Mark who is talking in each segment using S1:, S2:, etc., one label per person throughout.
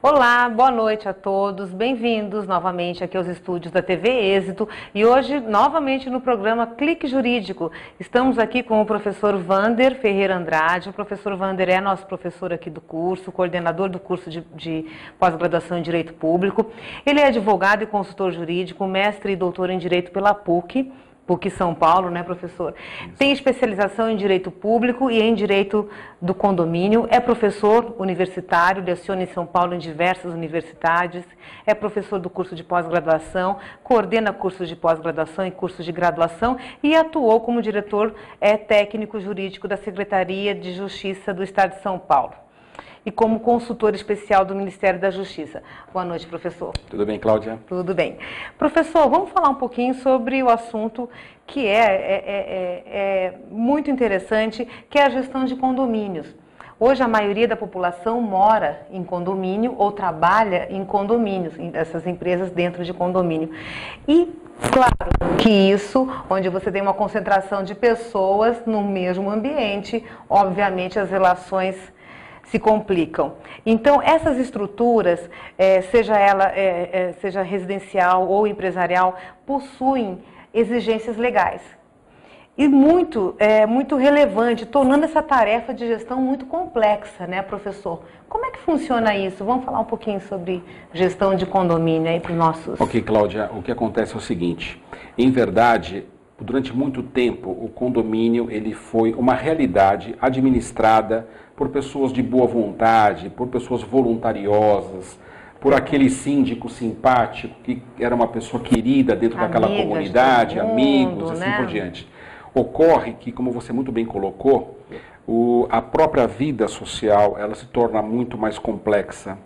S1: Olá, boa noite a todos, bem-vindos novamente aqui aos estúdios da TV Êxito e hoje novamente no programa Clique Jurídico. Estamos aqui com o professor Wander Ferreira Andrade. O professor Wander é nosso professor aqui do curso, coordenador do curso de pós-graduação em Direito Público. Ele é advogado e consultor jurídico, mestre e doutor em Direito pela PUC São Paulo, né, professor? Tem especialização em Direito Público e em Direito do Condomínio, é professor universitário, leciona em São Paulo em diversas universidades, é professor do curso de pós-graduação, coordena cursos de pós-graduação e cursos de graduação e atuou como diretor técnico jurídico da Secretaria de Justiça do Estado de São Paulo e como consultor especial do Ministério da Justiça. Boa noite, professor.
S2: Tudo bem, Cláudia?
S1: Tudo bem. Professor, vamos falar um pouquinho sobre o assunto que é muito interessante, que é a gestão de condomínios. Hoje a maioria da população mora em condomínio ou trabalha em condomínios, essas empresas dentro de condomínio. E claro que isso, onde você tem uma concentração de pessoas no mesmo ambiente, obviamente as relações se complicam. Então, essas estruturas, seja residencial ou empresarial, possuem exigências legais. E muito relevante, tornando essa tarefa de gestão muito complexa, né, professor? Como é que funciona isso? Vamos falar um pouquinho sobre gestão de condomínio aí para os nossos...
S2: Ok, Cláudia, o que acontece é o seguinte, em verdade, durante muito tempo, o condomínio ele foi uma realidade administrada por pessoas de boa vontade, por pessoas voluntariosas, por aquele síndico simpático que era uma pessoa querida dentro daquela comunidade, amigos, assim por diante. Ocorre que, como você muito bem colocou, a própria vida social ela se torna muito mais complexa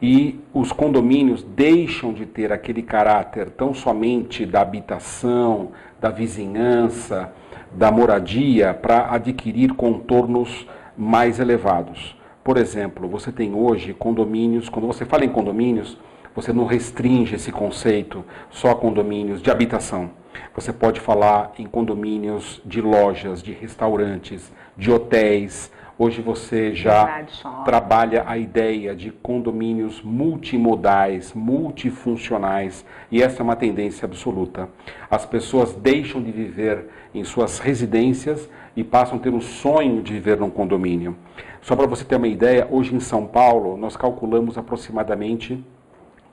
S2: e os condomínios deixam de ter aquele caráter tão somente da habitação, da vizinhança, da moradia, para adquirir contornos mais elevados. Por exemplo, você tem hoje condomínios, quando você fala em condomínios, você não restringe esse conceito só a condomínios de habitação. Você pode falar em condomínios de lojas, de restaurantes, de hotéis. Hoje você já trabalha a ideia de condomínios multimodais, multifuncionais, e essa é uma tendência absoluta. As pessoas deixam de viver em suas residências e passam a ter o sonho de viver num condomínio. Só para você ter uma ideia, hoje em São Paulo, nós calculamos aproximadamente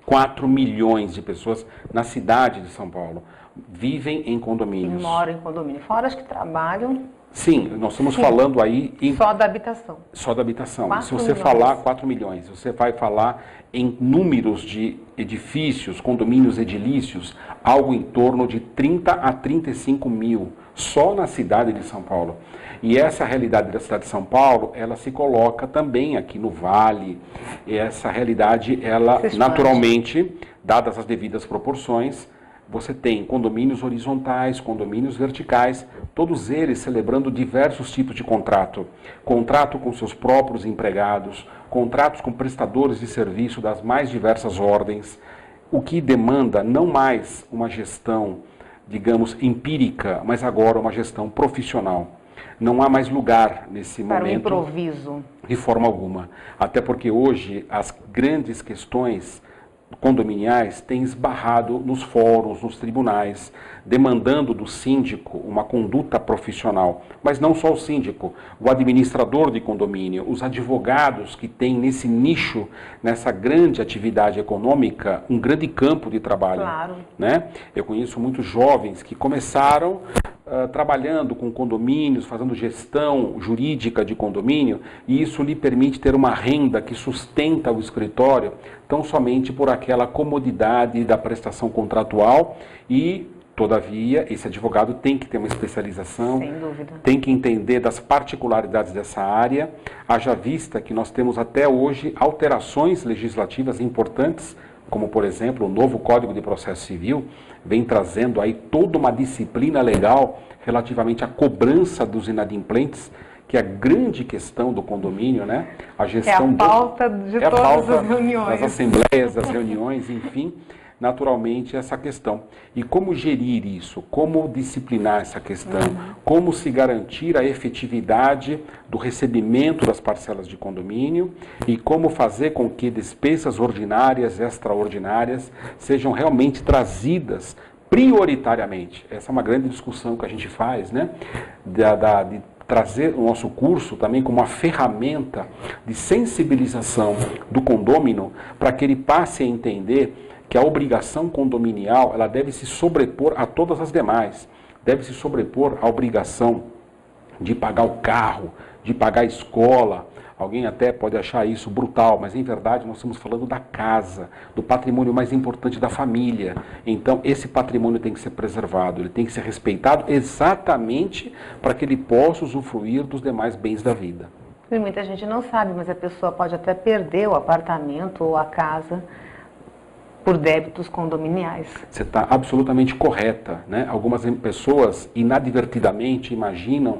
S2: 4 milhões de pessoas na cidade de São Paulo vivem em condomínios.
S1: Que moram em condomínio. Fora as que trabalham...
S2: Sim, nós estamos falando aí...
S1: Só da habitação.
S2: Só da habitação. Se você
S1: 4
S2: falar 4 milhões, você vai falar em números de edifícios, condomínios edilícios, algo em torno de 30 a 35 mil, só na cidade de São Paulo. E essa realidade da cidade de São Paulo, ela se coloca também aqui no Vale. E essa realidade, ela naturalmente, dadas as devidas proporções, você tem condomínios horizontais, condomínios verticais, todos eles celebrando diversos tipos de contrato. Contrato com seus próprios empregados, contratos com prestadores de serviço das mais diversas ordens, o que demanda não mais uma gestão, digamos, empírica, mas agora uma gestão profissional. Não há mais lugar nesse momento
S1: para o improviso.
S2: De forma alguma. Até porque hoje as grandes questões condominiais têm esbarrado nos fóruns, nos tribunais, demandando do síndico uma conduta profissional. Mas não só o síndico, o administrador de condomínio, os advogados que têm nesse nicho, nessa grande atividade econômica, um grande campo de trabalho.
S1: Claro.
S2: Né? Eu conheço muitos jovens que começaram trabalhando com condomínios, fazendo gestão jurídica de condomínio, e isso lhe permite ter uma renda que sustenta o escritório, tão somente por aquela comodidade da prestação contratual e, todavia, esse advogado tem que ter uma especialização,
S1: sem dúvida,
S2: tem que entender das particularidades dessa área, haja vista que nós temos até hoje alterações legislativas importantes, como, por exemplo, o novo Código de Processo Civil vem trazendo aí toda uma disciplina legal relativamente à cobrança dos inadimplentes, que é a grande questão do condomínio, né? A gestão
S1: é a pauta de todas as reuniões.
S2: das assembleias, das reuniões, enfim. naturalmente essa questão. E como gerir isso? Como disciplinar essa questão? Como se garantir a efetividade do recebimento das parcelas de condomínio e como fazer com que despesas ordinárias, extraordinárias, sejam realmente trazidas prioritariamente. Essa é uma grande discussão que a gente faz, né? De trazer o nosso curso também como uma ferramenta de sensibilização do condômino para que ele passe a entender que a obrigação condominial ela deve se sobrepor a todas as demais. Deve se sobrepor à obrigação de pagar o carro, de pagar a escola. Alguém até pode achar isso brutal, mas em verdade nós estamos falando da casa, do patrimônio mais importante da família. Então esse patrimônio tem que ser preservado, ele tem que ser respeitado exatamente para que ele possa usufruir dos demais bens da vida.
S1: E muita gente não sabe, mas a pessoa pode até perder o apartamento ou a casa por débitos condominiais.
S2: Você está absolutamente correta, né? Algumas pessoas inadvertidamente imaginam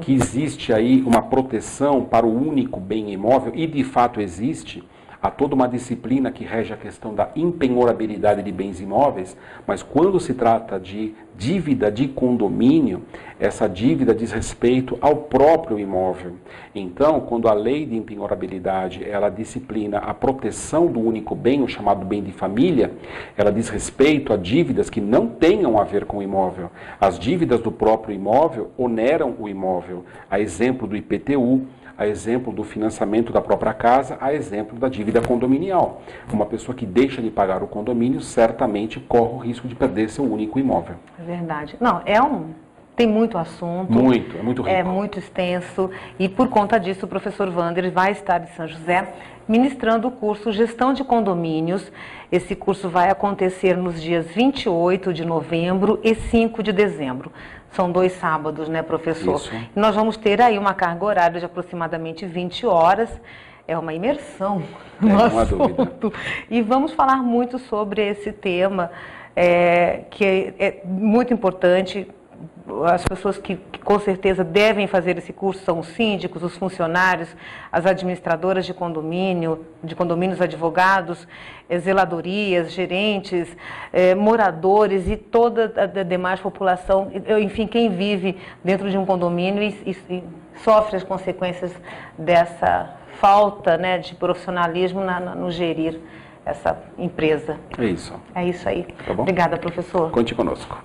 S2: que existe aí uma proteção para o único bem imóvel, e de fato existe. Há toda uma disciplina que rege a questão da impenhorabilidade de bens imóveis, mas quando se trata de dívida de condomínio, essa dívida diz respeito ao próprio imóvel. Então, quando a lei de impenhorabilidade, ela disciplina a proteção do único bem, o chamado bem de família, ela diz respeito a dívidas que não tenham a ver com o imóvel. As dívidas do próprio imóvel oneram o imóvel, a exemplo do IPTU, a exemplo do financiamento da própria casa, a exemplo da dívida condominial. Uma pessoa que deixa de pagar o condomínio certamente corre o risco de perder seu único imóvel.
S1: É verdade. Não, tem muito assunto.
S2: Muito, é muito rico.
S1: É muito extenso e por conta disso o professor Wander vai estar em São José ministrando o curso Gestão de Condomínios. Esse curso vai acontecer nos dias 28 de novembro e 5 de dezembro. São 2 sábados, né, professor?
S2: Isso.
S1: E nós vamos ter aí uma carga horária de aproximadamente 20 horas. É uma imersão no assunto. E vamos falar muito sobre esse tema, que é muito importante. As pessoas que com certeza devem fazer esse curso são os síndicos, os funcionários, as administradoras de condomínios, advogados, zeladorias, gerentes, moradores e toda a demais população, enfim, quem vive dentro de um condomínio e sofre as consequências dessa falta, né, de profissionalismo no gerir essa empresa.
S2: É isso.
S1: É isso aí.
S2: Tá bom?
S1: Obrigada, professor.
S2: Conte conosco.